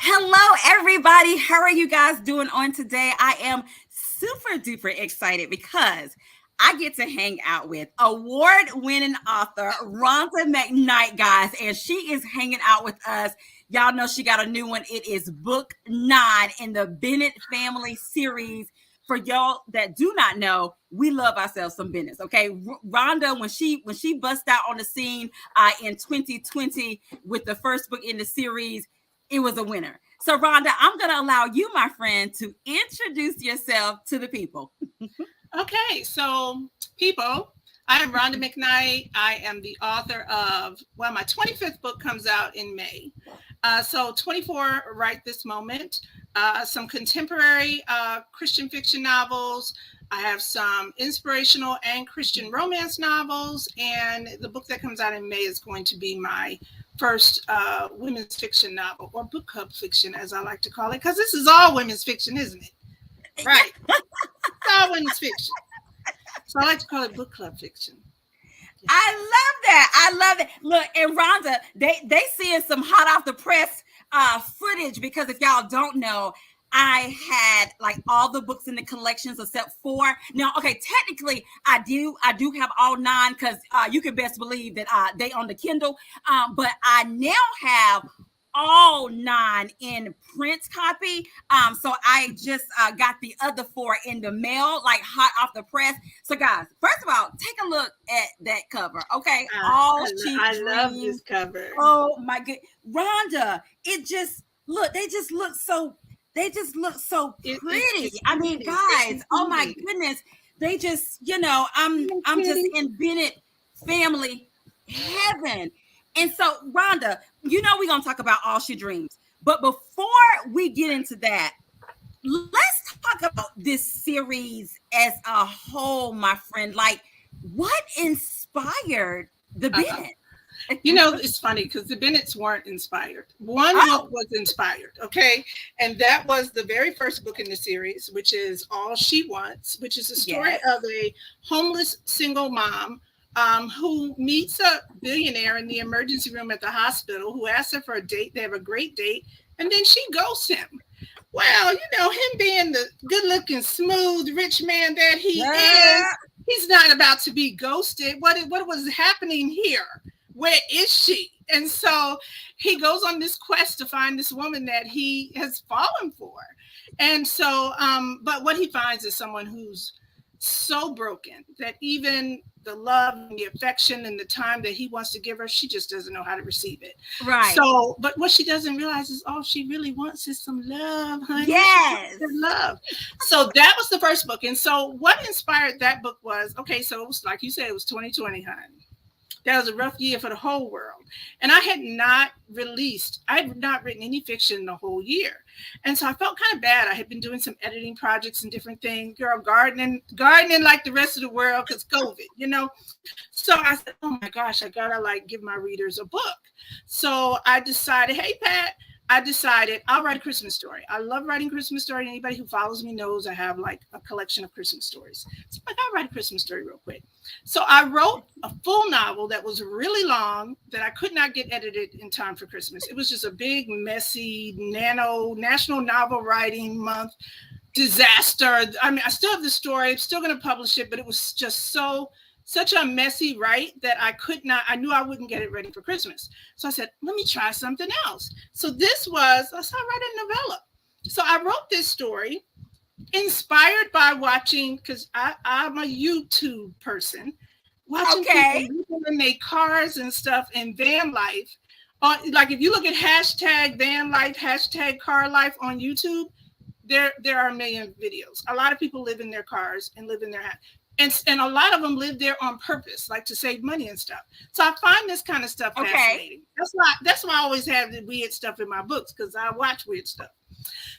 Hello, everybody. How are you guys doing on today? I am super duper excited because I get to hang out with award-winning author Rhonda McKnight, guys, and she is hanging out with us. Y'all know she got a new one. It is book 9 in the Bennett family series. For y'all that do not know, we love ourselves some Bennett's. Okay, Rhonda, when she bust out on the scene in 2020 with the first book in the series, it was a winner. So, Rhonda, I'm going to allow you, my friend, to introduce yourself to the people. Okay, so people, I am Rhonda McKnight. I am the author of, well, my 25th book comes out in May. So 24 right this moment. Some contemporary Christian fiction novels. I have some inspirational and Christian romance novels. And the book that comes out in May is going to be my first women's fiction novel, or book club fiction, as I like to call it, because this is all women's fiction, isn't it? Right. It's all women's fiction. So I like to call it book club fiction. Yeah. I love that. I love it. Look, and Rhonda, they seeing some hot off the press footage, because if y'all don't know, I had like all the books in the collections except 4. Now, okay, technically I do have all 9, because you can best believe that they on the Kindle. But I now have all 9 in print copy. So I just got the other 4 in the mail, like hot off the press. So guys, first of all, take a look at that cover. Okay. I love this cover. Oh my good Rhonda. They just look so pretty. I mean, guys, oh my goodness. They just, I'm just in Bennett family heaven. And so, Rhonda, we're going to talk about All She Dreams. But before we get into that, let's talk about this series as a whole, my friend. Like, what inspired the Bennett? It's funny because the Bennetts weren't inspired. One book was inspired, okay? And that was the very first book in the series, which is All She Wants, which is a story of a homeless single mom who meets a billionaire in the emergency room at the hospital, who asks her for a date. They have a great date, and then she ghosts him. Well, him being the good-looking, smooth, rich man that he is, he's not about to be ghosted. What was happening here? Where is she? And so he goes on this quest to find this woman that he has fallen for. And so, but what he finds is someone who's so broken that even the love and the affection and the time that he wants to give her, she just doesn't know how to receive it. Right. So, but what she doesn't realize is all she really wants is some love, honey. Yes. Love. So that was the first book. And so what inspired that book was, okay, so it was like you said, it was 2020, honey. That was a rough year for the whole world. And I had not written any fiction the whole year. And so I felt kind of bad. I had been doing some editing projects and different things, gardening like the rest of the world, because COVID, So I said, oh my gosh, I gotta give my readers a book. So I decided, hey, Pat, I'll write a Christmas story. I love writing Christmas stories. Anybody who follows me knows I have a collection of Christmas stories. So I'll write a Christmas story real quick. So I wrote a full novel that was really long that I could not get edited in time for Christmas. It was just a big, messy, National Novel Writing Month disaster. I mean, I still have the story. I'm still going to publish it, but it was just such a messy write that I knew I wouldn't get it ready for Christmas. So I said, let me try something else. So I write a novella. So I wrote this story inspired by watching, because I'm a YouTube person, watching people in their cars and stuff in van life. Like if you look at hashtag van life, hashtag car life on YouTube, there are a million videos. A lot of people live in their cars and live in their house. And a lot of them live there on purpose, like to save money and stuff. So I find this kind of stuff fascinating. That's why I always have the weird stuff in my books, because I watch weird stuff.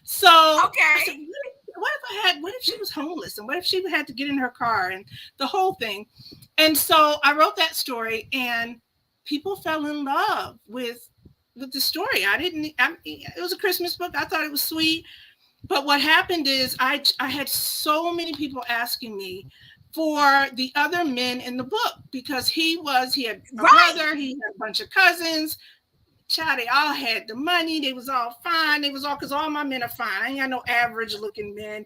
So I said, what if she was homeless, and what if she had to get in her car and the whole thing? And so I wrote that story, and people fell in love with the story. It was a Christmas book. I thought it was sweet. But what happened is I had so many people asking me for the other men in the book, because he had a brother, he had a bunch of cousins, child, they all had the money. They was all fine. They was all, because all my men are fine. I ain't got no average looking men.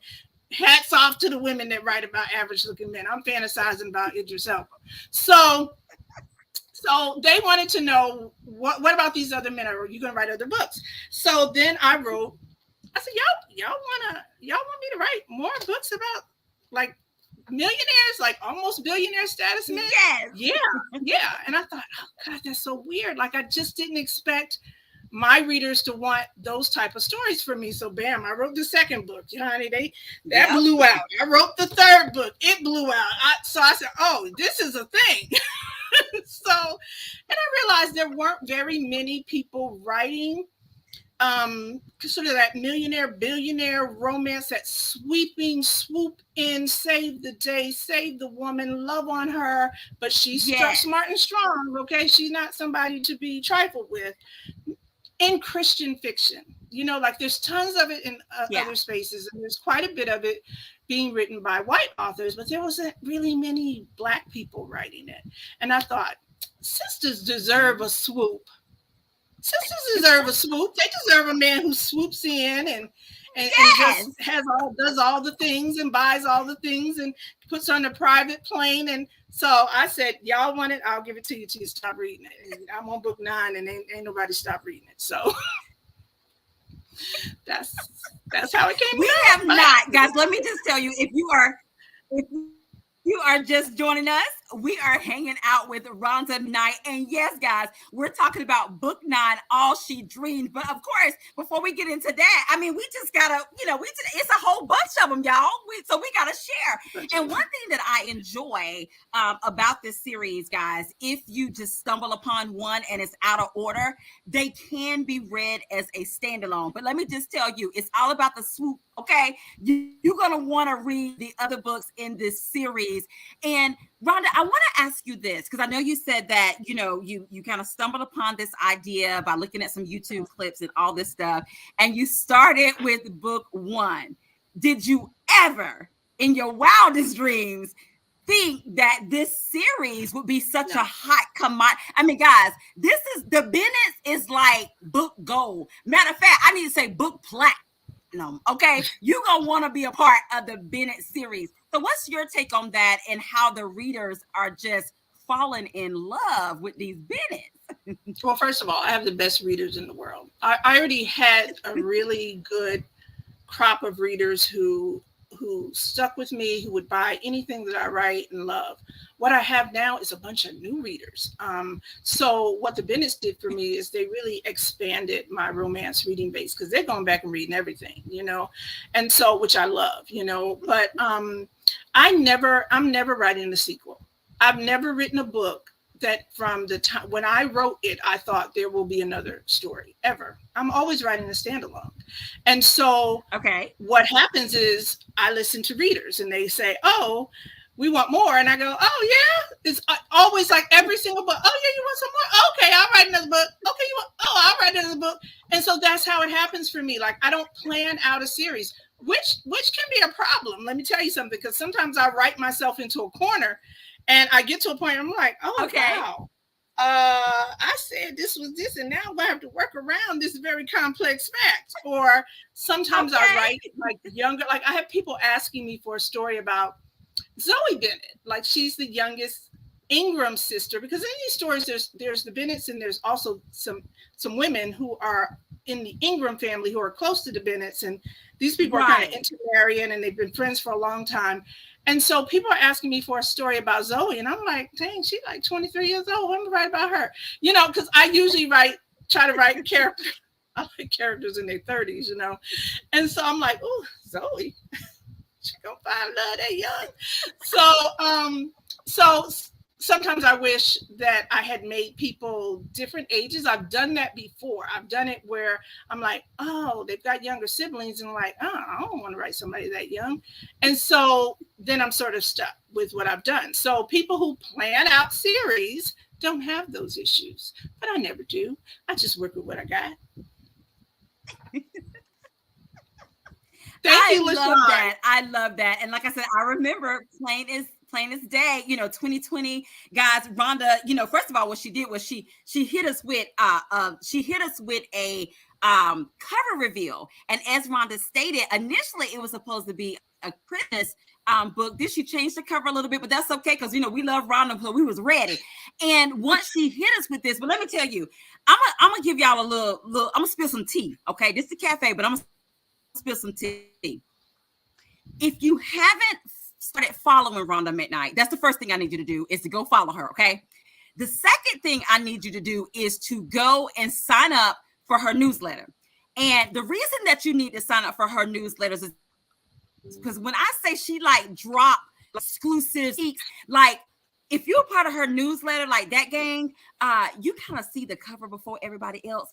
Hats off to the women that write about average looking men. I'm fantasizing about Idris Elba. So they wanted to know what about these other men? Are you going to write other books? So then I wrote. I said, y'all want me to write more books about like millionaires, like almost billionaire status men? Yes. Yeah. And I thought, oh God, that's so weird. Like I just didn't expect my readers to want those type of stories from me. So bam, I wrote the second book, honey. That blew out. I wrote the third book. It blew out. So I said, oh, this is a thing. So, and I realized there weren't very many people writing sort of that millionaire, billionaire romance, that swoop in, save the day, save the woman, love on her, but she's smart and strong. Okay. She's not somebody to be trifled with. In Christian fiction, like there's tons of it in other spaces, and there's quite a bit of it being written by white authors, but there wasn't really many Black people writing it. And I thought, sisters deserve a swoop. Sisters deserve a swoop. They deserve a man who swoops in and just does all the things and buys all the things and puts on a private plane. And so I said, y'all want it? I'll give it to you till you stop reading it. And I'm on book 9 and ain't nobody stopped reading it. So that's how it came. We have not, guys. Let me just tell you, if you are just joining us, we are hanging out with Rhonda McKnight. And yes, guys, we're talking about book 9, All She Dreamed. But of course, before we get into that, I mean, we just gotta, it's a whole bunch of them, y'all. So we gotta share. And one thing that I enjoy about this series, guys, if you just stumble upon one and it's out of order, they can be read as a standalone. But let me just tell you, it's all about the swoop. Okay, you're gonna want to read the other books in this series. And Rhonda, I want to ask you this, because I know you said that, you kind of stumbled upon this idea by looking at some YouTube clips and all this stuff, and you started with book 1. Did you ever, in your wildest dreams, think that this series would be such a hot commodity? I mean, guys, the Bennett's is like book gold. Matter of fact, I need to say book platinum. Okay, you're gonna want to be a part of the Bennett series. So what's your take on that, and how the readers are just falling in love with these Bennetts? Well, first of all, I have the best readers in the world. I already had a really good crop of readers who stuck with me, who would buy anything that I write and love. What I have now is a bunch of new readers. So what the Bennetts did for me is they really expanded my romance reading base, because they're going back and reading everything, and so, which I love, but I'm never writing a sequel. I've never written a book that from the time when I wrote it, I thought there will be another story ever. I'm always writing a standalone. And so what happens is I listen to readers and they say, oh, we want more. And I go, oh yeah. It's always like every single book. Oh yeah, you want some more? Okay, I'll write another book. Okay, I'll write another book. And so that's how it happens for me. Like I don't plan out a series, which can be a problem. Let me tell you something, because sometimes I write myself into a corner. And I get to a point, I'm like, oh, wow. I said this was this, and now I'm going to have to work around this very complex fact. Or sometimes I write like younger, like I have people asking me for a story about Zoe Bennett. Like she's the youngest Ingram sister, because in these stories, there's the Bennetts, and there's also some women who are in the Ingram family who are close to the Bennetts. And these people are kind of intermarrying, and they've been friends for a long time. And so people are asking me for a story about Zoe, and I'm like, dang, she's like 23 years old. I'm gonna write about her, because I usually try to write characters. I like characters in their 30s, and so I'm like, oh, Zoe, she gonna find love that young. So sometimes I wish that I had made people different ages. I've done that before. I've done it where I'm like, oh, they've got younger siblings, and I'm like, oh, I don't want to write somebody that young. And so then I'm sort of stuck with what I've done. So people who plan out series don't have those issues, but I never do. I just work with what I got. I love that. And like I said, I remember plain plain as day, 2020, guys. Rhonda, first of all, what she did was she hit us with a cover reveal. And as Rhonda stated, initially it was supposed to be a Christmas book. Then she changed the cover a little bit, but that's okay because we love Rhonda, so we was ready. And once she hit us with this, but let me tell you, I'm gonna give y'all a little. I'm gonna spill some tea. Okay, this is the cafe, but I'm gonna spill some tea. If you haven't started following Rhonda McKnight, that's the first thing I need you to do is to go follow her. Okay. The second thing I need you to do is to go and sign up for her newsletter. And the reason that you need to sign up for her newsletters is because when I say she drop exclusive, if you're part of her newsletter, like that gang, you kind of see the cover before everybody else.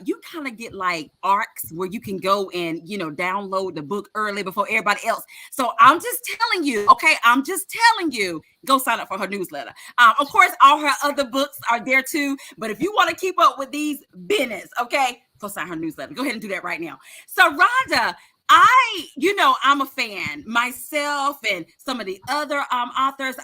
You kind of get arcs where you can go and, download the book early before everybody else. So I'm just telling you, okay, go sign up for her newsletter. Of course, all her other books are there too. But if you want to keep up with these business, okay, go sign her newsletter. Go ahead and do that right now. So Rhonda, I'm a fan myself and some of the other authors.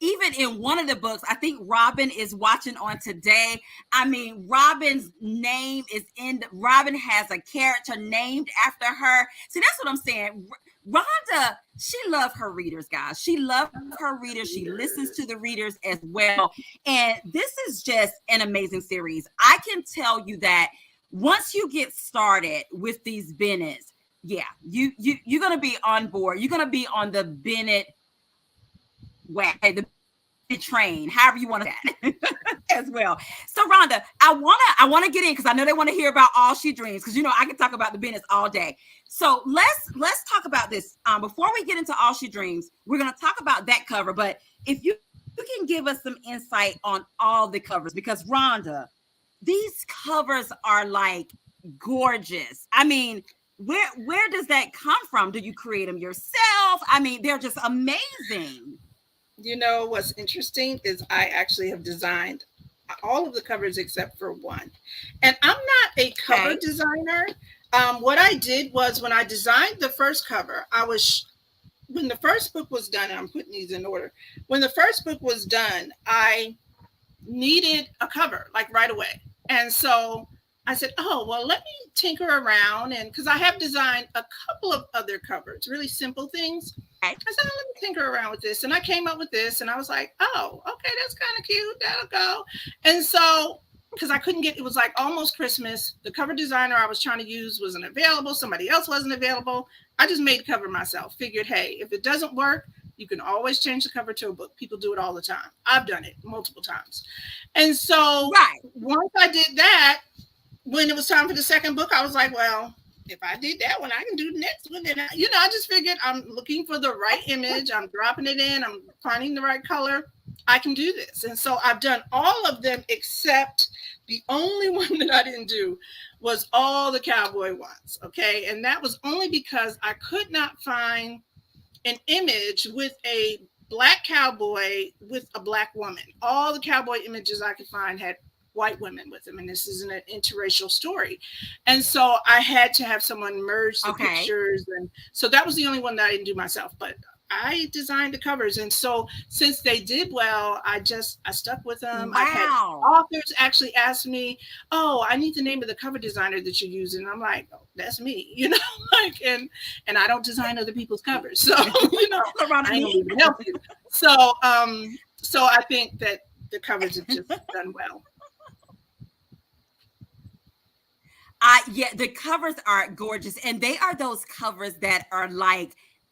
Even in one of the books, I think Robin is watching on today. I mean, Robin's name is Robin has a character named after her. See, that's what I'm saying. Rhonda, she loves her readers, guys. She loves her readers. She listens to the readers as well. And this is just an amazing series. I can tell you that once you get started with these Bennetts, yeah, you're gonna be on board. You're gonna be on the Bennett way, the train, however you want that as well. So Rhonda, I wanna get in because I know they want to hear about All She Dreams because I can talk about the Bennetts all day. So let's talk about this. Before we get into All She Dreams, we're gonna talk about that cover. But if you can give us some insight on all the covers, because Rhonda, these covers are gorgeous. I mean, where does that come from? Do you create them yourself? I mean, they're just amazing. What's interesting is I actually have designed all of the covers except for one. And I'm not a cover designer. What I did was when I designed the first cover, when the first book was done, and I'm putting these in order. When the first book was done, I needed a cover right away. And so I said, oh, well, let me tinker around. And because I have designed a couple of other covers, really simple things. I said, oh, let me tinker around with this. And I came up with this and I was like, oh, okay, that's kind of cute. That'll go. And so, because I couldn't it was almost Christmas. The cover designer I was trying to use wasn't available. Somebody else wasn't available. I just made the cover myself. Figured, hey, if it doesn't work, you can always change the cover to a book. People do it all the time. I've done it multiple times. And so once I did that, when it was time for the second book, I was like, well, if I did that one, I can do the next one. And I just figured I'm looking for the right image. I'm dropping it in. I'm finding the right color. I can do this. And so I've done all of them except the only one that I didn't do was all the cowboy ones. Okay. And that was only because I could not find an image with a Black cowboy with a Black woman. All the cowboy images I could find had white women with them, and this is an interracial story. And so I had to have someone merge the pictures, and so that was the only one that I didn't do myself, but I designed the covers. And so since they did well, I stuck with them. Wow. I had authors actually ask me, oh, I need the name of the cover designer that you're using. And I'm like, oh, that's me, and I don't design other people's covers. So, I ain't even help you. So I think that the covers have just done well. Yeah, the covers are gorgeous, and they are those covers that are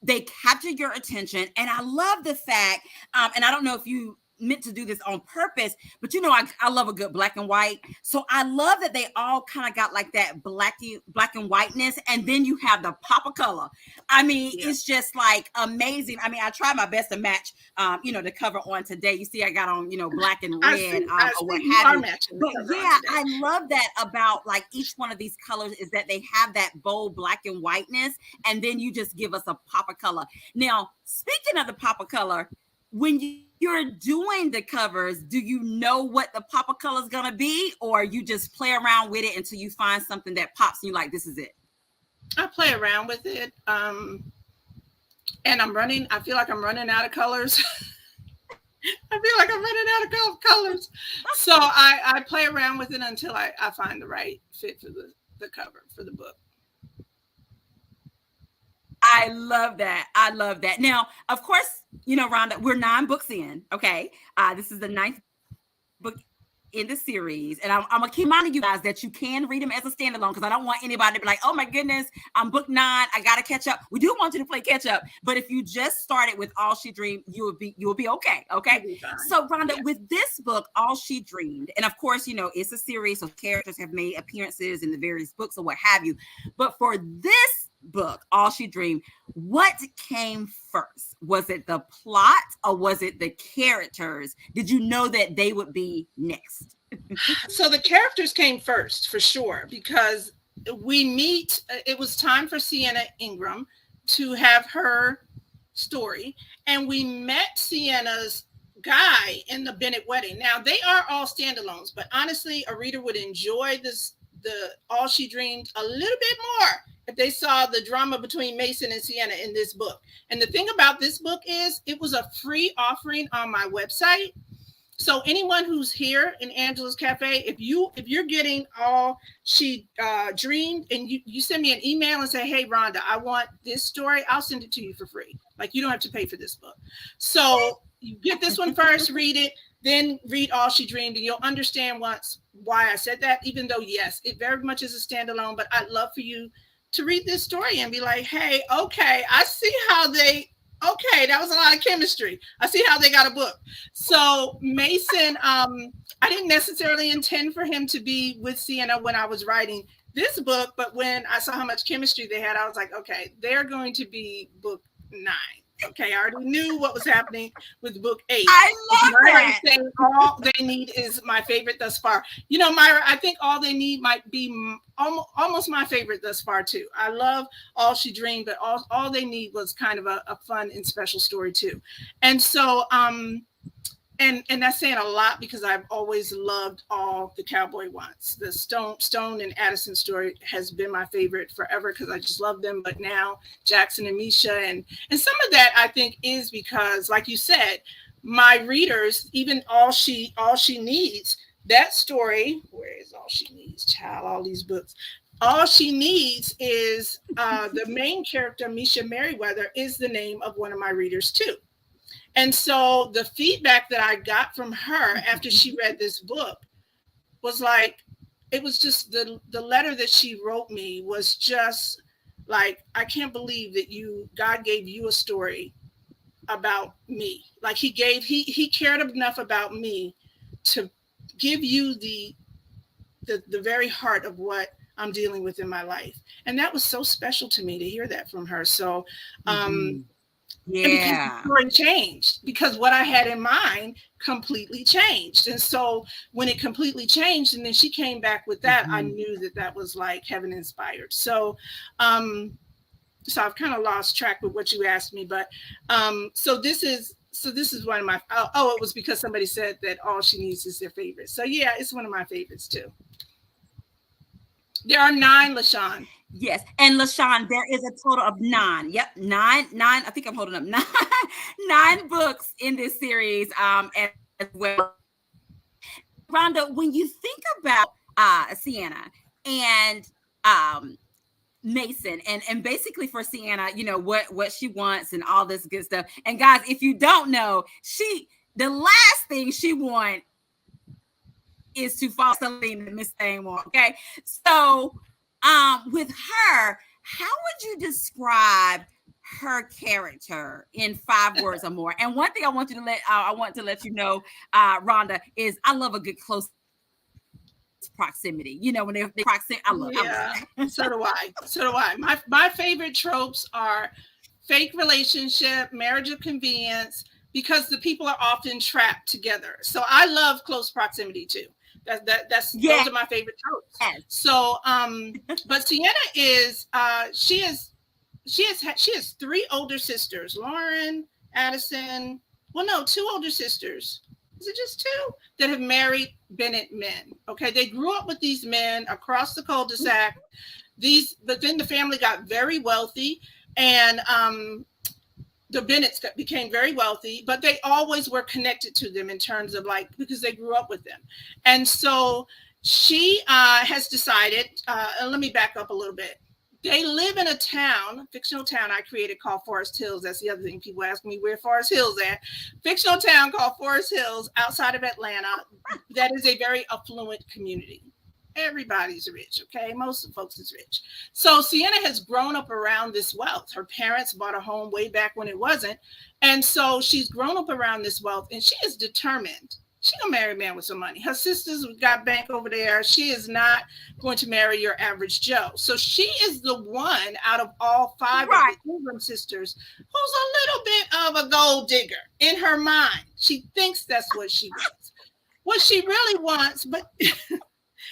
they capture your attention. And I love the fact, and I don't know if you meant to do this on purpose, but I love a good black and white. So I love that they all kind of got that black and whiteness, and then you have the pop of color. I mean, It's just amazing. I mean, I tried my best to match, the cover on today. You see, I got on, black and red, or what have you. But yeah, I love that about each one of these colors is that they have that bold black and whiteness, and then you just give us a pop of color. Now, speaking of the pop of color, when you're doing the covers, do you know what the pop of color is going to be, or you just play around with it until you find something that pops and you're like, this is it? I play around with it. and I feel like I'm running out of colors. I feel like I'm running out of colors. So I play around with it until I find the right fit for the cover for the book. I love that. I love that. Now, of course, Rhonda, we're 9 books in. Okay. This is the 9th book in the series. And I'm going to keep reminding you guys that you can read them as a standalone, because I don't want anybody to be like, oh my goodness, I'm book 9. I got to catch up. We do want you to play catch up. But if you just started with All She Dreamed, you will be okay. Okay. So Rhonda, with this book, All She Dreamed, and of course, it's a series, so characters have made appearances in the various books or what have you. But for this book, All She Dreamed, what came first? Was it the plot or was it the characters? Did you know that they would be next? So the characters came first for sure, because we meet, it was time for Sienna Ingram to have her story, and we met Sienna's guy in the Bennett wedding. Now they are all standalones, but honestly, a reader would enjoy the All She Dreamed a little bit more if they saw the drama between Mason and Sienna in this book. And the thing about this book is it was a free offering on my website. So anyone who's here in Angela's Cafe, if you're getting All She Dreamed, and you send me an email and say, hey, Rhonda, I want this story, I'll send it to you for free. Like, you don't have to pay for this book. So you get this one first, read it, then read All She Dreamed, and you'll understand why I said that, even though, yes, it very much is a standalone, but I'd love for you to read this story and be like, hey, okay, I see how that was a lot of chemistry. I see how they got a book. So Mason, I didn't necessarily intend for him to be with Sienna when I was writing this book, but when I saw how much chemistry they had, I was like, okay, they're going to be book 9. Okay, I already knew what was happening with book 8. I love that. Saying all they need is my favorite thus far. Myra, I think All They Need might be almost my favorite thus far too. I love All She Dreamed, but all They Need was kind of a fun and special story too. And so, and that's saying a lot, because I've always loved all the Cowboy ones. The Stone and Addison story has been my favorite forever, because I just love them. But now Jackson and Misha, and some of that I think is because, like you said, my readers, even All She Needs, that story, where is All She Needs, child, all these books. All She Needs is the main character, Misha Merriweather, is the name of one of my readers too. And so the feedback that I got from her after she read this book was like, it was just the letter that she wrote me was just like, I can't believe that God gave you a story about me. Like he cared enough about me to give you the very heart of what I'm dealing with in my life. And that was so special to me to hear that from her. So, yeah, the story changed, because what I had in mind completely changed. And so when it completely changed, and then she came back with that, I knew that was like heaven inspired. So so I've kind of lost track with what you asked me, but so this is one of my it was because somebody said that All She Needs is their favorite. So yeah, it's one of my favorites too. There are 9, LaShawn. Yes. And LaShawn, there is a total of 9. Yep. 9. I think I'm holding up 9 books in this series as well. Rhonda, when you think about Sienna and Mason, and basically for Sienna, what she wants and all this good stuff. And guys, if you don't know, the last thing she wants is to fall Celine and Miss Seymour. Okay. So with her, how would you describe her character in 5 words or more? And one thing I want to let you know, Rhonda, is I love a good close proximity. When they're proximity, I love. So do I. My favorite tropes are fake relationship, marriage of convenience, because the people are often trapped together. So I love close proximity too. Those are my favorite tropes. Yes. So, but Sienna is she has 3 older sisters, Lauren, Addison. Well, no, 2 older sisters. Is it just 2 that have married Bennett men? Okay, they grew up with these men across the cul-de-sac. But then the family got very wealthy, and the Bennetts became very wealthy, but they always were connected to them in terms of like, because they grew up with them. And so she has decided, let me back up a little bit. They live in a town, fictional town I created called Forest Hills. That's the other thing people ask me, where Forest Hills at? Fictional town called Forest Hills outside of Atlanta. That is a very affluent community. Everybody's rich, okay? Most of the folks is rich. So Sienna has grown up around this wealth. Her parents bought a home way back when it wasn't. And so she's grown up around this wealth, and she is determined. She's gonna marry a man with some money. Her sisters got bank over there. She is not going to marry your average Joe. So she is the one out of all five of the Ingram sisters who's a little bit of a gold digger in her mind. She thinks that's what she wants. What she really wants, but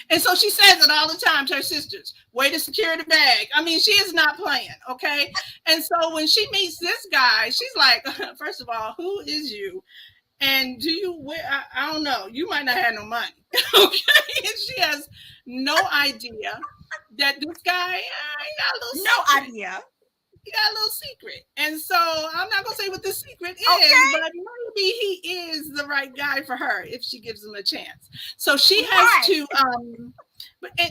and so she says it all the time to her sisters, way to secure the bag. I mean, she is not playing, okay? And so when she meets this guy, she's like, first of all, who is you? And do you wear, I don't know, you might not have no money, okay? And she has no idea that this guy, he got a little secret. idea. He got a little secret. And so I'm not going to say what the secret is, but maybe he is the right guy for her if she gives him a chance. So she has to,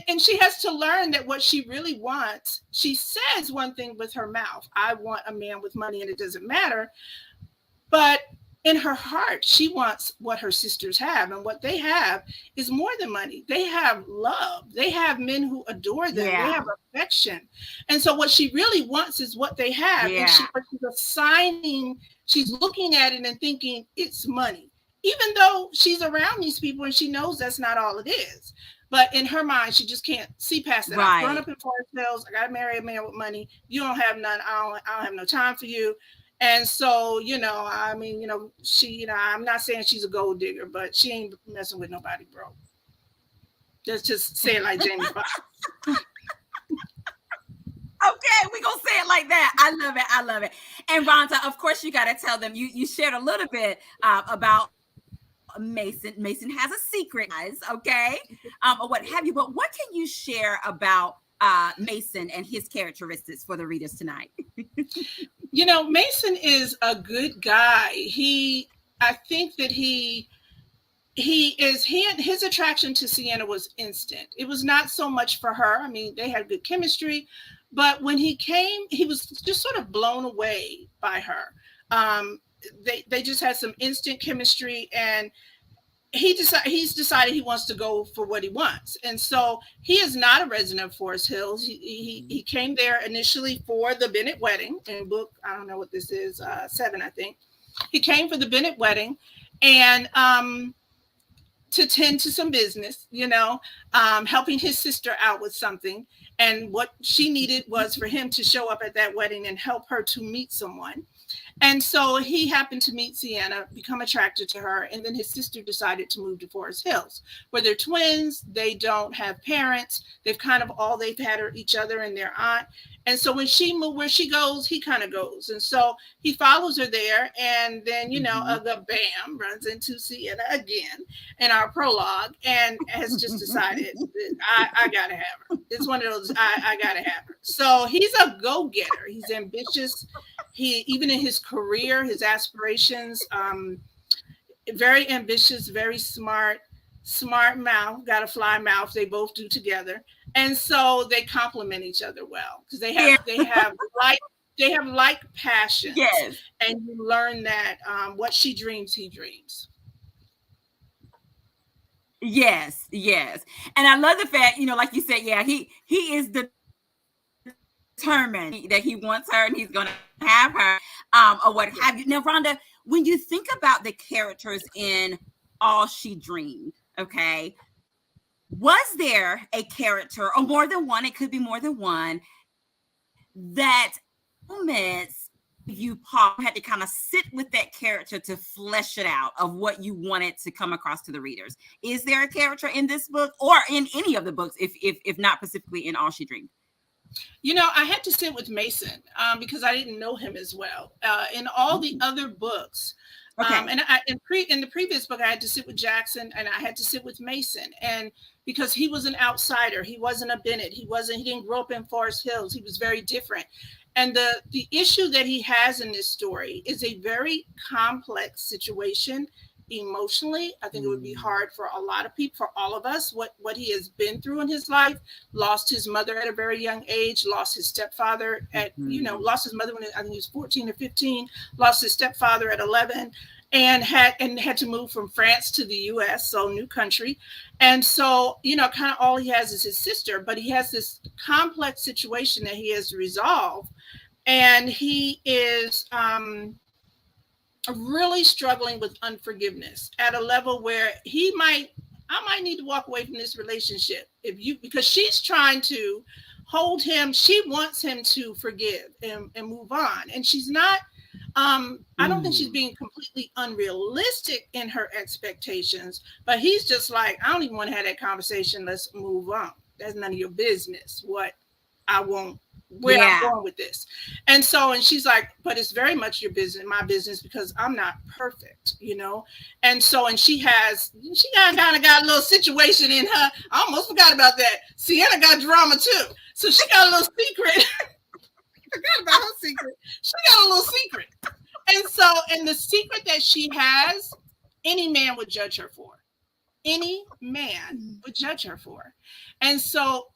and she has to learn that what she really wants, she says one thing with her mouth, I want a man with money and it doesn't matter. But in her heart, she wants what her sisters have, and what they have is more than money. They have love. They have men who adore them. Yeah. They have affection. And so what she really wants is what they have. Yeah. And she's assigning, she's looking at it and thinking it's money, even though she's around these people and she knows that's not all it is. But in her mind, she just can't see past it. I've grown up in Forest Hills. I got to marry a man with money. You don't have none. I don't have no time for you. And so, I mean, she, I'm not saying she's a gold digger, but she ain't messing with nobody broke. Let's just say it like Jamie Foxx. Okay, we're going to say it like that. I love it. I love it. And Rhonda, of course, you got to tell them, you shared a little bit about Mason. Mason has a secret, guys, okay? Or what have you. But what can you share about Mason and his characteristics for the readers tonight? Mason is a good guy. I think that his attraction to Sienna was instant. It was not so much for her. I mean, they had good chemistry, but when he came, he was just sort of blown away by her. They just had some instant chemistry, and he's decided he wants to go for what he wants. And so he is not a resident of Forest Hills. He came there initially for the Bennett wedding in book, I don't know what this is, 7, I think. He came for the Bennett wedding and to tend to some business, helping his sister out with something. And what she needed was for him to show up at that wedding and help her to meet someone. And so he happened to meet Sienna, become attracted to her, and then his sister decided to move to Forest Hills, where they're twins. They don't have parents. They've had each other and their aunt. And so when she moved, where she goes, he kind of goes. And so he follows her there. And then, the bam, runs into Sienna again in our prologue and has just decided, I got to have her. It's one of those, I got to have her. So he's a go-getter. He's ambitious. Even in his career, his aspirations, very ambitious, very smart mouth, got a fly mouth. They both do together. And so they complement each other well because they have like passions. Yes. And you learn that what she dreams, he dreams. Yes. And I love the fact, like you said, he is determined that he wants her and he's going to have her or what have you. Now, Rhonda, when you think about the characters in All She Dreamed, okay, was there a character or more than one, it could be more than one, that moments you had to kind of sit with that character to flesh it out of what you wanted to come across to the readers? Is there a character in this book or in any of the books, if not specifically in All She Dreamed? I had to sit with Mason because I didn't know him as well. In all the other books, Okay. And in the previous book, I had to sit with Jackson and I had to sit with Mason, and because he was an outsider, he wasn't a Bennett, he didn't grow up in Forest Hills, he was very different. And the issue that he has in this story is a very complex situation emotionally. I think it would be hard for a lot of people, for all of us, what he has been through in his life. Lost his mother at a very young age, lost his stepfather at, lost his mother when I think he was 14 or 15, lost his stepfather at 11, and had to move from France to the US, so new country. And so, kind of all he has is his sister, but he has this complex situation that he has to resolve. And he is really struggling with unforgiveness at a level where I might need to walk away from this relationship because she's trying to hold him. She wants him to forgive and move on. And she's not, I don't think she's being completely unrealistic in her expectations, but he's just like, I don't even want to have that conversation. Let's move on. That's none of your business. What I want. Where I'm going with this. And she's like, but it's very much your business, my business, because I'm not perfect, And so, she kind of got a little situation in her. I almost forgot about that. Sienna got drama too. So she got a little secret. Forgot about her secret. She got a little secret. And the secret that she has, any man would judge her for. Any man would judge her for. And so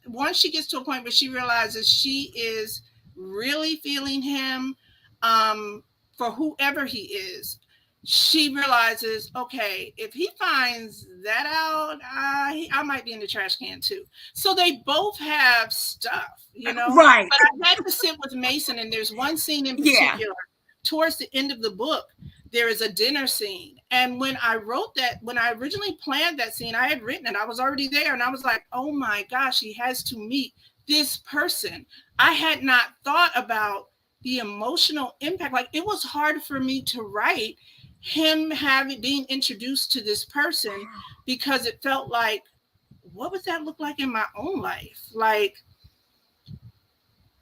once she gets to a point where she realizes she is really feeling him for whoever he is, she realizes, okay, if he finds that out, I might be in the trash can too. So they both have stuff, Right. But I had to sit with Mason, and there's one scene in particular towards the end of the book. There is a dinner scene. And when I originally planned that scene, I had written it. I was already there. And I was like, oh my gosh, he has to meet this person. I had not thought about the emotional impact. Like, it was hard for me to write him being introduced to this person, because it felt like, what would that look like in my own life? Like,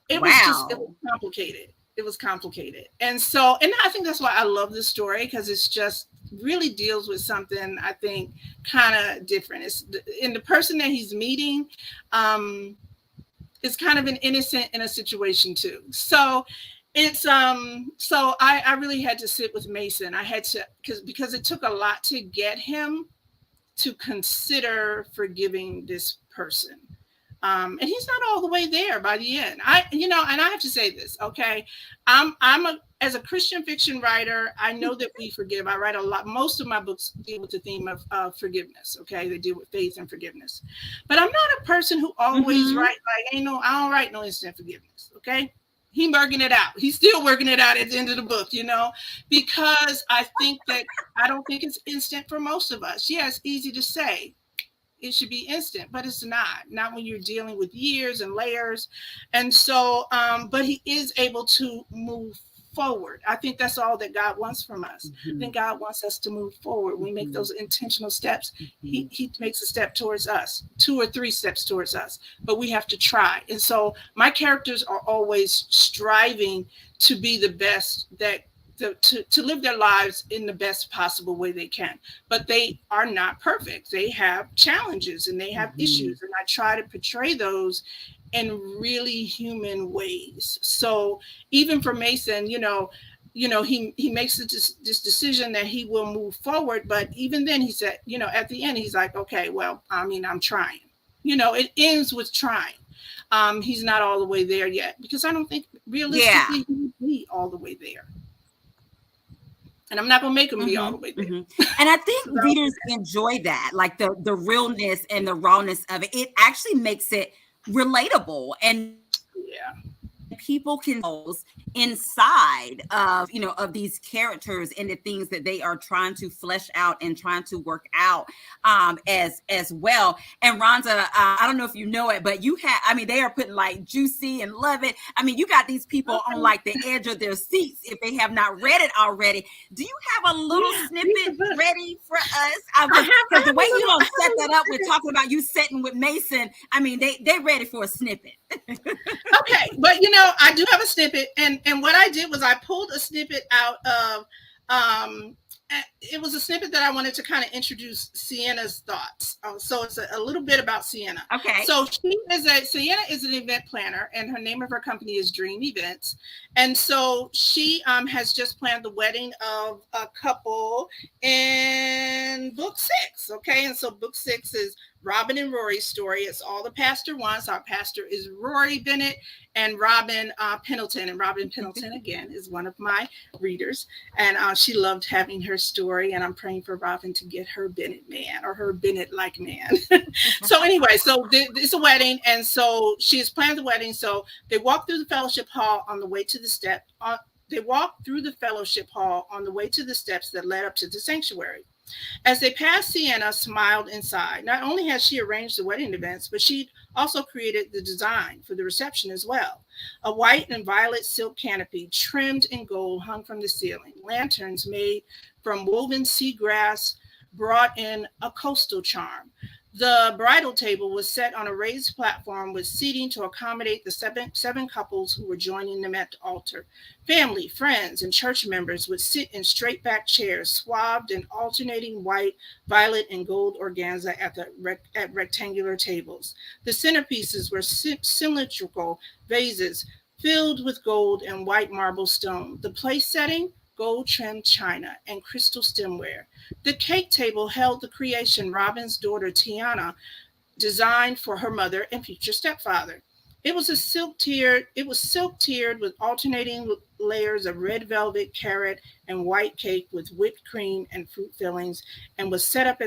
it was complicated. It was complicated. And I think that's why I love this story, because it's just really deals with something I think kind of different. And the person that he's meeting is kind of an innocent in a situation too. So it's so I really had to sit with Mason. I had to, because it took a lot to get him to consider forgiving this person. And he's not all the way there by the end. And I have to say this, okay? As a Christian fiction writer, I know that we forgive. I write a lot. Most of my books deal with the theme of forgiveness, okay? They deal with faith and forgiveness. But I'm not a person who always write, I don't write no instant forgiveness, okay? He's working it out. He's still working it out at the end of the book, because I don't think it's instant for most of us. Yeah, it's easy to say. It should be instant, but it's not when you're dealing with years and layers. And so, but he is able to move forward. I think that's all that God wants from us. I think God wants us to move forward. We make those intentional steps. He makes a step towards us, 2 or 3 steps towards us, but we have to try. And so my characters are always striving to be the best to live their lives in the best possible way they can, but they are not perfect. They have challenges and they have issues, and I try to portray those in really human ways. So even for Mason, he makes this decision that he will move forward, but even then he said, at the end he's like, okay, well, I'm trying. It ends with trying. He's not all the way there yet, because I don't think realistically he would be all the way there. And I'm not going to make them be all the way there. And I think readers enjoy that, like the realness and the rawness of it. It actually makes it relatable, and people can go inside of of these characters and the things that they are trying to flesh out and trying to work out as well. And Rhonda, I don't know if you know it, but they are putting like juicy and love it. You got these people on like the edge of their seats if they have not read it already. Do you have a little snippet ready for us? Because the way you don't set that up with talking about you sitting with Mason, they're ready for a snippet. Okay, but I do have a snippet, and what I did was I pulled a snippet out of It was a snippet that I wanted to kind of introduce Sienna's thoughts. So it's a little bit about Sienna. Okay. So Sienna is an event planner, and her name of her company is Dream Events. And so she has just planned the wedding of a couple in book 6. Okay. And so book 6 is Robin and Rory's story. It's all the pastor wants. Our pastor is Rory Bennett and Robin Pendleton. And Robin Pendleton, again, is one of my readers. And she loved having her story. And I'm praying for Robin to get her Bennett man, or her Bennett-like man. So anyway, so it's a wedding. And so she has planned the wedding. So they walk through the fellowship hall on the way to the step. They walked through the fellowship hall on the way to the steps that led up to the sanctuary. As they passed, Sienna smiled inside. Not only had she arranged the wedding events, but she'd also created the design for the reception as well. A white and violet silk canopy trimmed in gold hung from the ceiling. Lanterns made from woven seagrass brought in a coastal charm. The bridal table was set on a raised platform with seating to accommodate the seven couples who were joining them at the altar. Family, friends, and church members would sit in straight-back chairs, swathed in alternating white, violet, and gold organza at rectangular tables. The centerpieces were cylindrical vases filled with gold and white marble stone. The place setting, gold-trimmed china and crystal stemware. The cake table held the creation Robin's daughter Tiana designed for her mother and future stepfather. It was silk tiered with alternating layers of red velvet, carrot, and white cake with whipped cream and fruit fillings, and was set up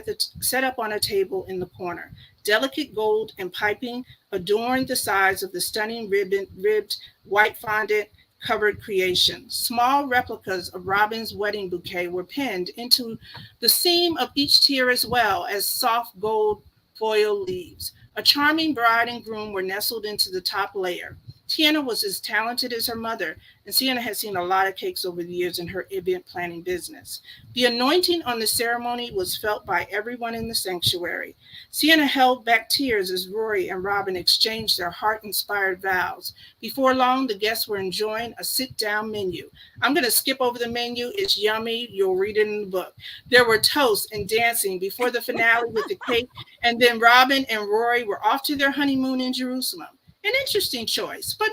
on a table in the corner. Delicate gold and piping adorned the sides of the stunning ribbed white fondant covered creation. Small replicas of Robin's wedding bouquet were pinned into the seam of each tier, as well as soft gold foil leaves. A charming bride and groom were nestled into the top layer. Tiana was as talented as her mother, and Sienna had seen a lot of cakes over the years in her event planning business. The anointing on the ceremony was felt by everyone in the sanctuary. Sienna held back tears as Rory and Robin exchanged their heart-inspired vows. Before long, the guests were enjoying a sit-down menu. I'm going to skip over the menu. It's yummy. You'll read it in the book. There were toasts and dancing before the finale with the cake, and then Robin and Rory were off to their honeymoon in Jerusalem. An interesting choice, but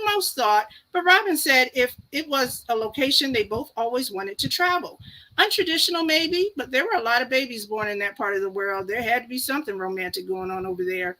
Robin said if it was a location they both always wanted to travel. Untraditional maybe, but there were a lot of babies born in that part of the world. There had to be something romantic going on over there.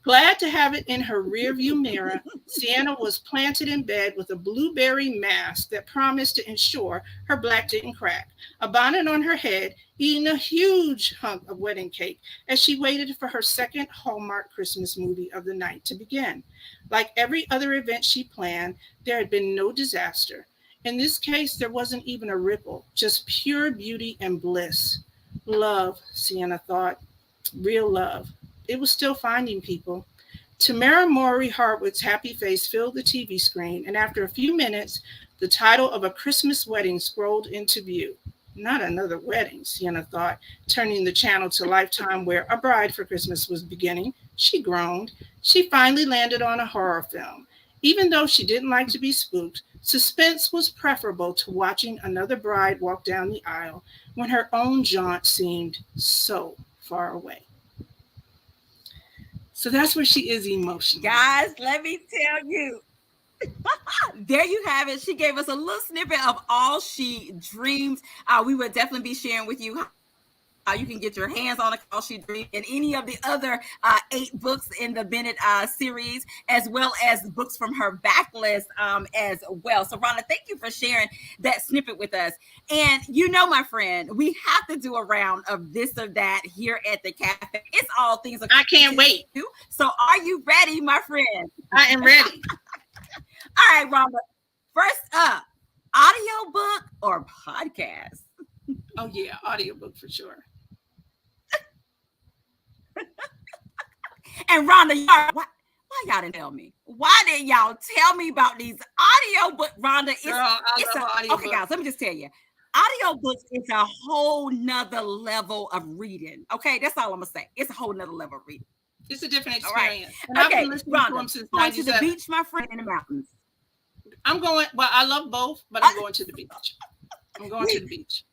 Glad to have it in her rearview mirror, Sienna was planted in bed with a blueberry mask that promised to ensure her black didn't crack, a bonnet on her head, eating a huge hunk of wedding cake as she waited for her second Hallmark Christmas movie of the night to begin. Like every other event she planned, there had been no disaster. In this case, there wasn't even a ripple, just pure beauty and bliss. Love, Sienna thought, real love. It was still finding people. Tamara Maury Hartwood's happy face filled the TV screen, and after a few minutes, the title of A Christmas Wedding scrolled into view. Not another wedding, Sienna thought, turning the channel to Lifetime where A Bride for Christmas was beginning. She groaned. She finally landed on a horror film. Even though she didn't like to be spooked, suspense was preferable to watching another bride walk down the aisle when her own jaunt seemed so far away. So that's where she is emotional. Guys, let me tell you. There you have it. She gave us a little snippet of all she dreams. We would definitely be sharing with you how you can get your hands on All She Dreamed and any of the other 8 books in the Bennett series, as well as books from her backlist as well. So, Rhonda, thank you for sharing that snippet with us. And you know, my friend, we have to do a round of this or that here at the cafe. It's all things. I can't wait. So, are you ready, my friend? I am ready. All right, Rhonda. First up, audiobook or podcast? Oh, yeah, audiobook for sure. And Rhonda, why y'all didn't tell me? Why didn't y'all tell me about these audiobooks? Rhonda, okay, guys, let me just tell you. Audiobooks is a whole nother level of reading. Okay, that's all I'm gonna say. It's a whole nother level of reading. It's a different experience. Right. Okay, Rhonda, going to the beach, my friend, in the mountains. I love both, but I'm going to the beach. I'm going to the beach.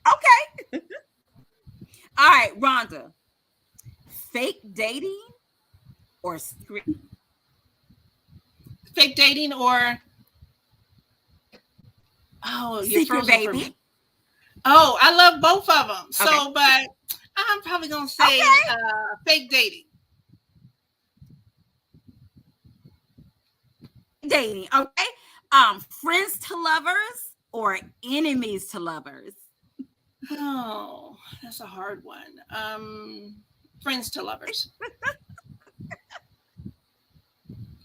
Okay. All right, Rhonda. Fake dating or screen? Fake dating or you're Secret frozen for baby. me. Oh, I love both of them. Okay. So, but I'm probably gonna say Okay. fake dating. Dating. Okay. Friends to lovers or enemies to lovers? Oh, that's a hard one. Friends to lovers.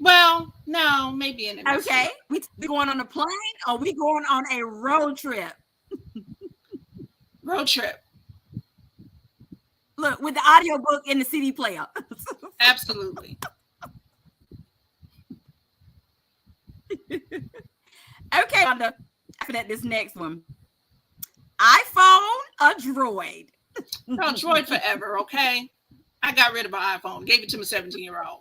Well, no, maybe enemies to Okay. lovers. We going on a plane or we going on a road trip? Road trip. Look, with the audiobook and the CD player. Absolutely. Okay, Rhonda. After that, this next one. iPhone or Droid? No, Droid forever, okay? I got rid of my iPhone, gave it to my 17-year-old.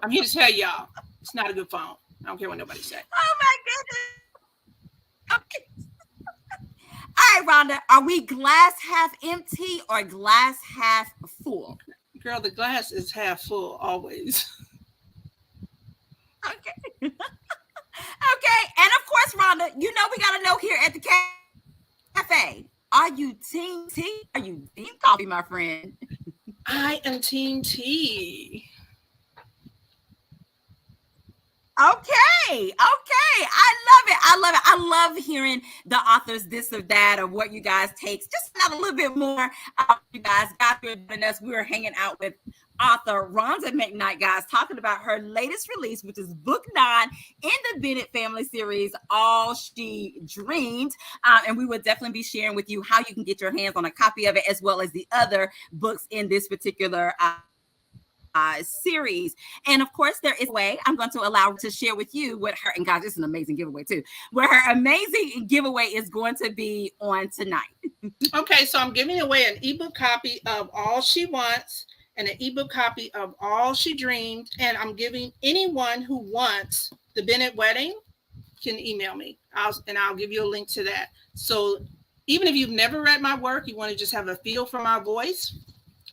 I'm here to tell y'all, it's not a good phone. I don't care what nobody says. Oh my goodness. Okay. All right, Rhonda. Are we glass half empty or glass half full? Girl, the glass is half full always. Okay. Okay. And of course, Rhonda, you know we got to know here at the cafe. Are you team tea? Are you team coffee, my friend? I am team tea. Okay. I love it. I love hearing the authors this or that or what you guys take. Just not a little bit more. You guys got through us. We were hanging out with author Rhonda McKnight, guys, talking about her latest release, which is book 9 in the Bennett family series, All She Dreamed. And we will definitely be sharing with you how you can get your hands on a copy of it, as well as the other books in this particular series. And of course, there is a way I'm going to allow her to share with you what her, and guys, it's an amazing giveaway too, where her amazing giveaway is going to be on tonight. Okay, so I'm giving away an ebook copy of All She Wants and an ebook copy of All She Dreamed. And I'm giving anyone who wants the Bennett wedding can email me. I'll give you a link to that. So even if you've never read my work, you want to just have a feel for my voice,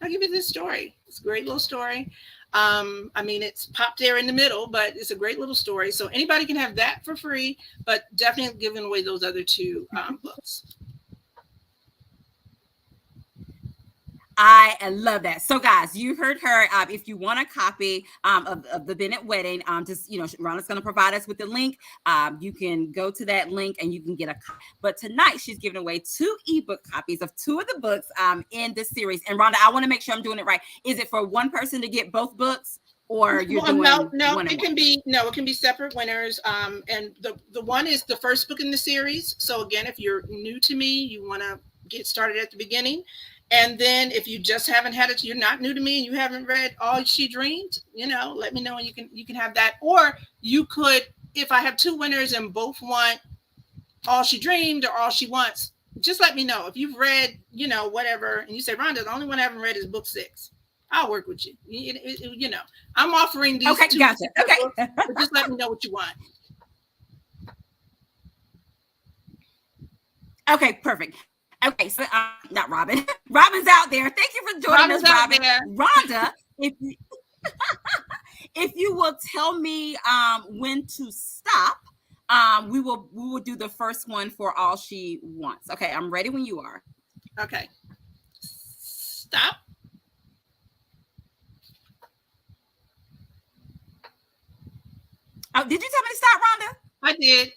I'll give you this story. It's a great little story. I mean, it's popped there in the middle, but it's a great little story. So anybody can have that for free, but definitely giving away those other two books. I love that. So, guys, you heard her. If you want a copy of the Bennett wedding, just Rhonda's going to provide us with the link. You can go to that link and you can get a copy. But tonight, she's giving away 2 ebook copies of 2 of the books in this series. And Rhonda, I want to make sure I'm doing it right. Is it for one person to get both books? Or you're doing no, it can be separate winners. And the one is the first book in the series. So again, if you're new to me, you want to get started at the beginning. And then if you just haven't had it, you're not new to me and you haven't read All She Dreamed, let me know and you can have that. Or you could, if I have 2 winners and both want All She Dreamed or All She Wants, just let me know. If you've read, whatever, and you say, Rhonda, the only one I haven't read is book 6. I'll work with you. I'm offering these. Okay, 2 gotcha. Okay. books, but just let me know what you want. Okay, perfect. Okay, so not Robin. Robin's out there. Thank you for joining us, Robin. Rhonda, if you will tell me when to stop, we will do the first one for All She Wants. Okay, I'm ready when you are. Okay. Stop. Oh, did you tell me to stop, Rhonda? I did.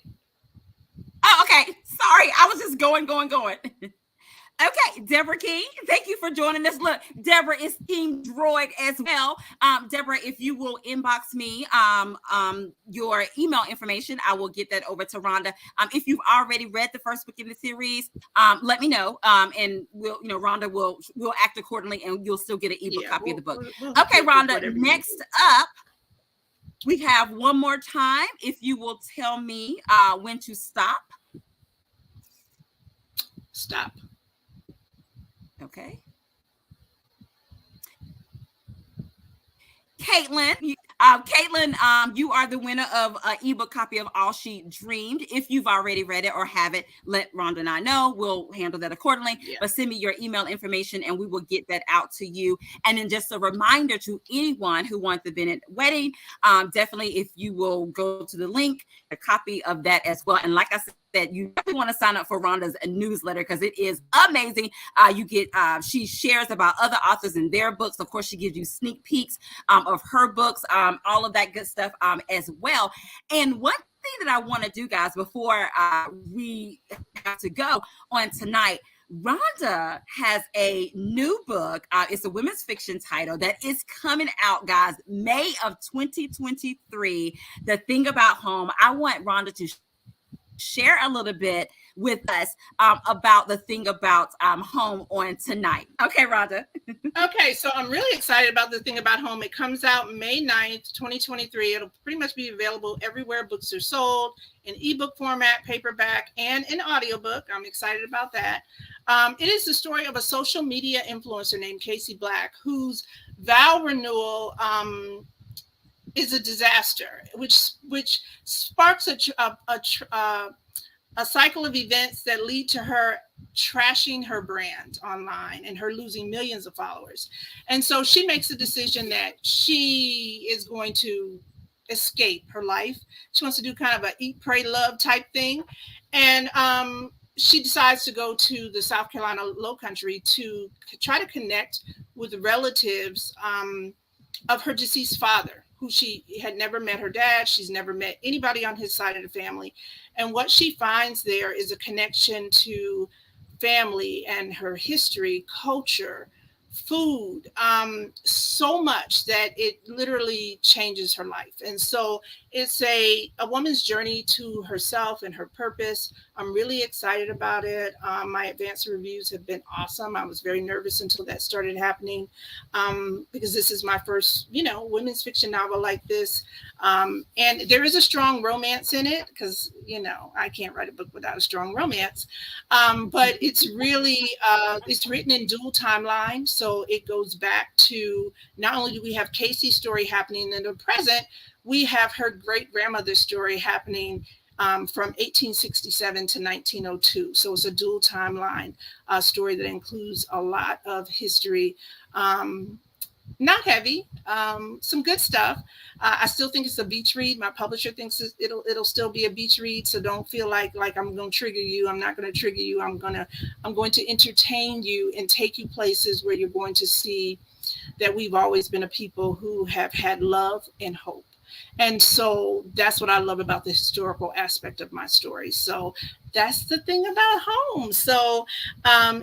Oh, okay. Sorry. I was just going. Okay, Deborah King, thank you for joining us. Look, Deborah is Team Droid as well. Deborah, if you will inbox me your email information, I will get that over to Rhonda. If you've already read the first book in the series, let me know. And Rhonda will act accordingly, and you'll still get an ebook copy of the book. Okay, Rhonda. Next up, we have one more time. If you will tell me when to stop. Stop. Okay. Caitlin, Caitlin, you are the winner of an ebook copy of All She Dreamed. If you've already read it or have it, let Rhonda and I know. We'll handle that accordingly. Yeah. But send me your email information and we will get that out to you. And then just a reminder to anyone who wants the Bennett wedding, definitely if you will go to the link, a copy of that as well. And like I said, you definitely want to sign up for Rhonda's newsletter because it is amazing. You get she shares about other authors and their books. Of course, she gives you sneak peeks of her books, all of that good stuff as well. And one thing that I want to do, guys, before we have to go on tonight, Rhonda has a new book. It's a women's fiction title that is coming out, guys, May of 2023. The Thing About Home. I want Rhonda to share a little bit with us about the thing about home on tonight. Okay, Rhonda. Okay, so I'm really excited about the thing about home. It comes out May 9th, 2023. It'll pretty much be available everywhere books are sold, in ebook format, paperback, and an audiobook. I'm excited about that. It is the story of a social media influencer named Casey Black, whose vow renewal is a disaster, which sparks a cycle of events that lead to her trashing her brand online and her losing millions of followers. And so she makes a decision that she is going to escape her life. She wants to do kind of a eat, pray, love type thing. And she decides to go to the South Carolina Lowcountry to try to connect with relatives of her deceased father, who she had never met her dad. She's never met anybody on his side of the family. And what she finds there is a connection to family and her history, culture, food, so much that it literally changes her life. And so it's a woman's journey to herself and her purpose. I'm really excited about it. My advanced reviews have been awesome. I was very nervous until that started happening, because this is my first, women's fiction novel like this. And there is a strong romance in it because, I can't write a book without a strong romance. But it's really, it's written in dual timeline. So it goes back to, not only do we have Casey's story happening in the present, we have her great grandmother's story happening from 1867 to 1902. So it's a dual timeline story that includes a lot of history. Not heavy, some good stuff. I still think it's a beach read. My publisher thinks it'll still be a beach read. So don't feel like I'm going to trigger you. I'm not going to trigger you. I'm going to entertain you and take you places where you're going to see that we've always been a people who have had love and hope. And so that's what I love about the historical aspect of my story. So that's the thing about home. So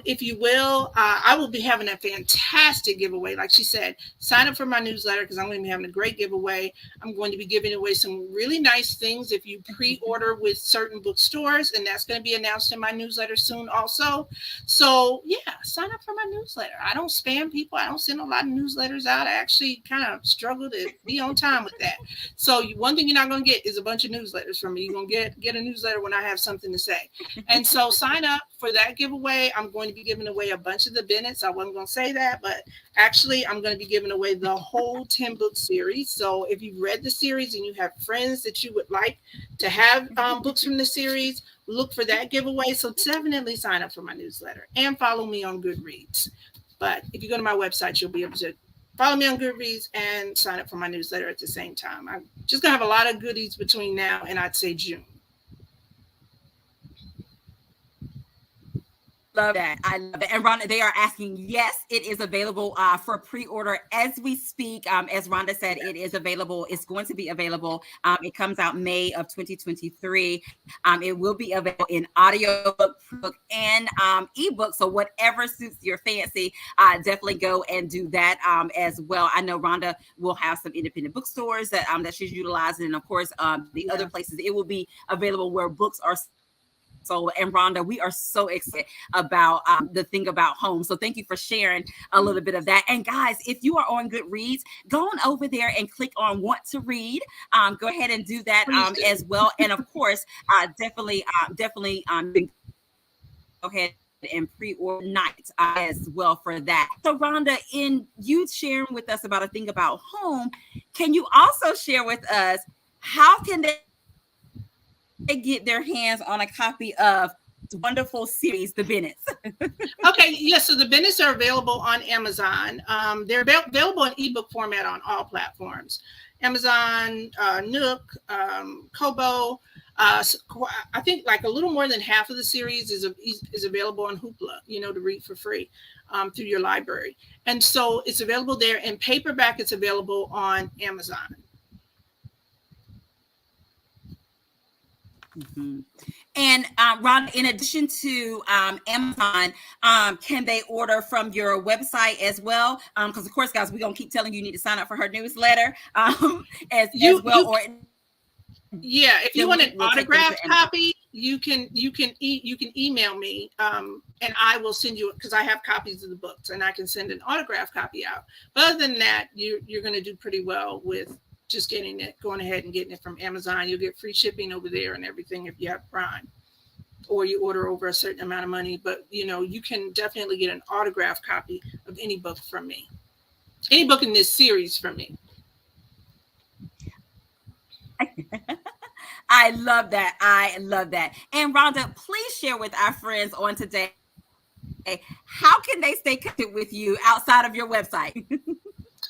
if you will, I will be having a fantastic giveaway. Like she said, sign up for my newsletter because I'm going to be having a great giveaway. I'm going to be giving away some really nice things if you pre-order with certain bookstores, and that's going to be announced in my newsletter soon also. So yeah, sign up for my newsletter. I don't spam people. I don't send a lot of newsletters out. I actually kind of struggle to be on time with that. So one thing you're not going to get is a bunch of newsletters from me. You're going to get a newsletter when I have something to say. And so sign up for that giveaway. I'm going to be giving away a bunch of the Bennetts. I wasn't going to say that, but actually I'm going to be giving away the whole 10-book series. So if you've read the series and you have friends that you would like to have books from the series, look for that giveaway. So definitely sign up for my newsletter and follow me on Goodreads. But if you go to my website, you'll be able to follow me on Goodreads and sign up for my newsletter at the same time. I'm just going to have a lot of goodies between now and I'd say June. Love that. I love it. And Rhonda, they are asking, yes, it is available for pre-order as we speak. As Rhonda said, it is available. It's going to be available. It comes out May of 2023. It will be available in audio book and ebook. So whatever suits your fancy, definitely go and do that as well. I know Rhonda will have some independent bookstores that she's utilizing. And of course, the other places it will be available where books are sold. And Rhonda, we are so excited about the thing about home. So thank you for sharing a little bit of that. And guys, if you are on Goodreads, go on over there and click on Want to Read. Go ahead and do that as well. And of course, definitely go ahead and pre-order night as well for that. So Rhonda, in you sharing with us about a thing about home, can you also share with us how can they get their hands on a copy of wonderful series, The Bennetts? Okay, yes. So the Bennetts are available on Amazon. They're available in ebook format on all platforms: Amazon, Nook, Kobo. I think like a little more than half of the series is available on Hoopla, to read for free through your library. And so it's available there. In paperback, it's available on Amazon. Mm-hmm. And Ron, in addition to Amazon, can they order from your website as well? Because of course, guys, we're gonna keep telling you, you need to sign up for her newsletter as well. Or yeah, if you want an autographed copy, you can email me, and I will send you, because I have copies of the books, and I can send an autographed copy out. But other than that, you're going to do pretty well with just going ahead and getting it from Amazon. You'll get free shipping over there and everything if you have Prime, or you order over a certain amount of money. But you can definitely get an autographed copy of any book from me, any book in this series from me. I love that. I love that. And Rhonda, please share with our friends on today, how can they stay connected with you outside of your website?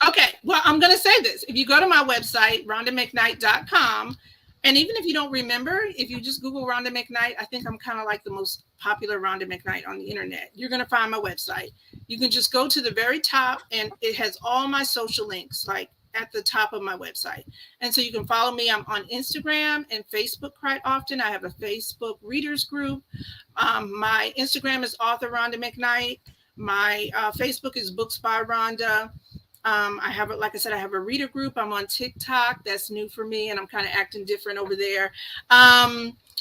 Okay, well, I'm going to say this. If you go to my website, RhondaMcKnight.com, and even if you don't remember, if you just Google Rhonda McKnight, I think I'm kind of like the most popular Rhonda McKnight on the internet. You're going to find my website. You can just go to the very top, and it has all my social links, like at the top of my website. And so you can follow me. I'm on Instagram and Facebook quite often. I have a Facebook readers group. My Instagram is author Rhonda McKnight. My Facebook is Books by Rhonda. I have, like I said, I have a reader group. I'm on TikTok. That's new for me, and I'm kind of acting different over there.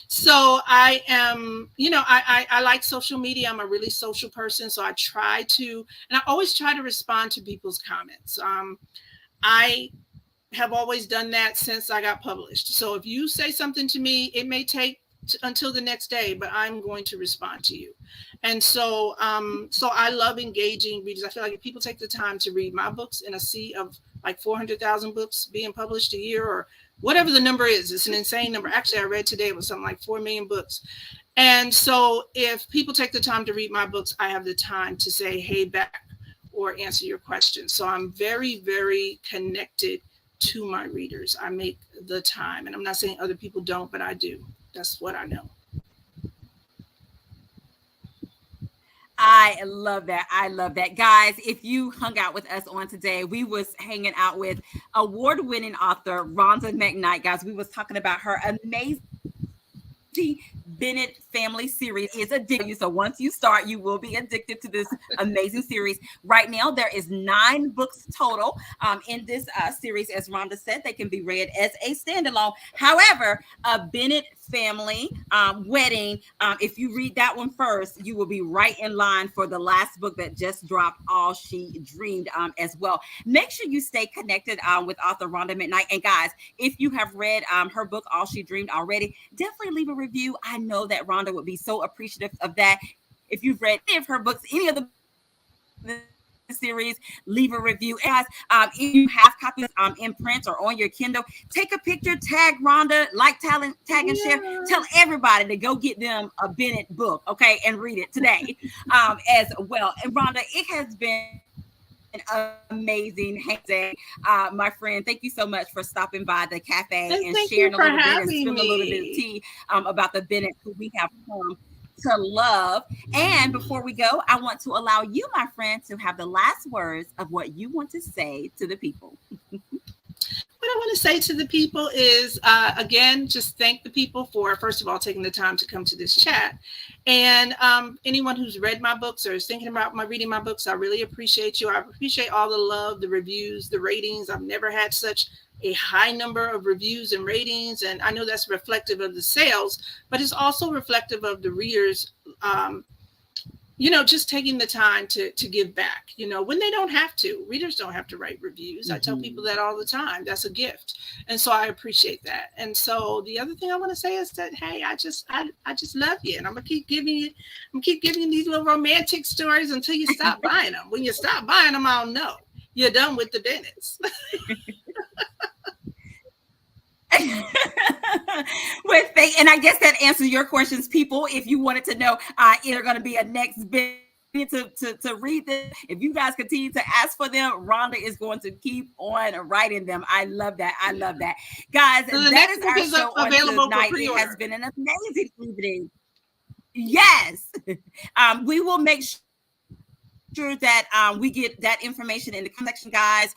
So I am, I like social media. I'm a really social person. So I try to, and I always try to respond to people's comments. I have always done that since I got published. So if you say something to me, it may take until the next day, but I'm going to respond to you. And so I love engaging readers. I feel like if people take the time to read my books in a sea of like 400,000 books being published a year, or whatever the number is, it's an insane number. Actually, I read today it was something like 4 million books. And so if people take the time to read my books, I have the time to say, hey, back, or answer your questions. So I'm very, very connected to my readers. I make the time, and I'm not saying other people don't, but I do. That's what I know. I love that. I love that. Guys, if you hung out with us on today, we was hanging out with award-winning author Rhonda McKnight. Guys, we was talking about her amazing Bennett family series is addictive. So once you start, you will be addicted to this amazing series. Right now, there is 9 books total in this series. As Rhonda said, they can be read as a standalone. However, a Bennett family wedding, if you read that one first, you will be right in line for the last book that just dropped, All She Dreamed, as well. Make sure you stay connected with author Rhonda McKnight. And guys, if you have read her book, All She Dreamed, already, definitely leave a review. I know that Rhonda would be so appreciative of that. If you've read any of her books, any of the series, leave a review. As if you have copies in print or on your Kindle, take a picture, tag Rhonda, tag and share. Tell everybody to go get them a Bennett book, okay, and read it today as well. And Rhonda, it has been an amazing day, my friend. Thank you so much for stopping by the cafe and sharing a little bit and spilling a little bit of tea about the Bennett who we have come to love. And before we go, I want to allow you, my friend, to have the last words of what you want to say to the people. What I want to say to the people is, again, just thank the people for, first of all, taking the time to come to this chat. And anyone who's read my books or is thinking about reading my books, I really appreciate you. I appreciate all the love, the reviews, the ratings. I've never had such a high number of reviews and ratings. And I know that's reflective of the sales, but it's also reflective of the readers just taking the time to give back, when they don't have to. Readers don't have to write reviews. I tell people that all the time. That's a gift. And so I appreciate that. And so the other thing I want to say is that, hey, I just love you. And keep giving you these little romantic stories until you stop buying them. When you stop buying them, I'll know you're done with the business. And I guess that answers your questions, people. If you wanted to know, either going to be a next bit to read this. If you guys continue to ask for them, Rhonda is going to keep on writing them. I love that. I love that, guys. So that is our show on tonight. It has been an amazing evening. Yes, we will make sure that we get that information in the comment section, guys,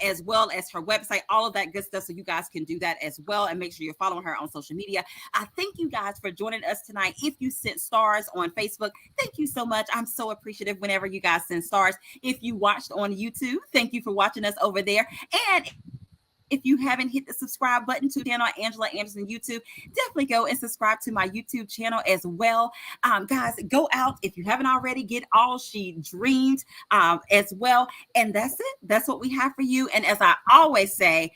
as well as her website, all of that good stuff, so you guys can do that as well, and make sure you're following her on social media. I thank you guys for joining us tonight. If you sent stars on Facebook, thank you so much. I'm so appreciative whenever you guys send stars. If you watched on YouTube, thank you for watching us over there. And if you haven't hit the subscribe button to the channel, Angela Anderson YouTube, definitely go and subscribe to my YouTube channel as well. Guys, go out if you haven't already, get All She Dreamed as well. And that's it. That's what we have for you. And as I always say,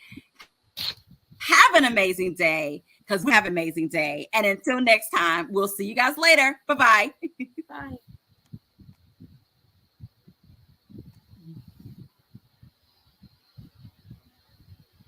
have an amazing day, because we have an amazing day. And until next time, we'll see you guys later. Bye-bye. Bye.